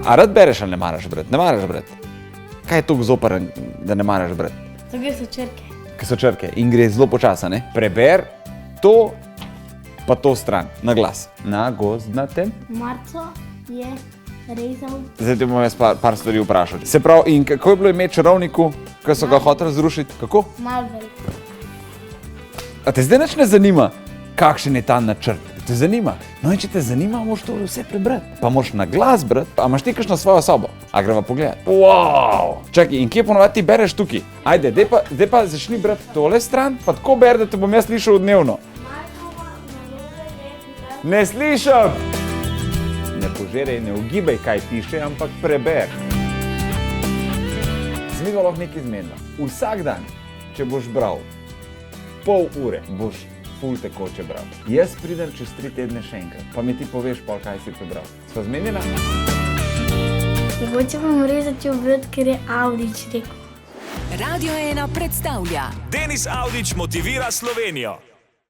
A rad bereš ali ne maraš brati? Ne maraš brati. Kaj je toliko zoperen, da ne maraš brati? Tukaj so črke. Ker so črke in gre zelo počasa, ne? Preber to, pa to stran, na glas. Na gozdnatem. Marco je rezal. Zdaj te bom jaz par stvari vprašal. Se pravi, in kako je bilo ime čarovniku, ko so ga hoteli zrušiti? Kako? Malvel. A te zdaj nič ne zanima, kakšen je ta načrt? Te zanima? No in če te zanima, moraš to vse prebrati. Pa moraš na glas brati, a imaš ti kakšno svojo sobo? A greva pogledat? Wow! Čakaj, in kje ponovadi ti bereš tukaj? Ajde, dej pa začni brati tole stran, pa tako beri, da te bom jaz slišal dnevno. Ne slišam! Ne požeraj, ne ugibaj, kaj piše, ampak preber. Zmiva lahko nekaj zmenila. Vsak dan, če boš bral pol ure, boš ful tekoče bral. Jaz pridem čez 3 tedne še enkrat, pa mi ti poveš pol, kaj si prebral. Sva zmenjena? Mogoče bom res začel brati, ker je Avdić rekel. Radio 1 predstavlja Denis Avdić motivira Slovenijo.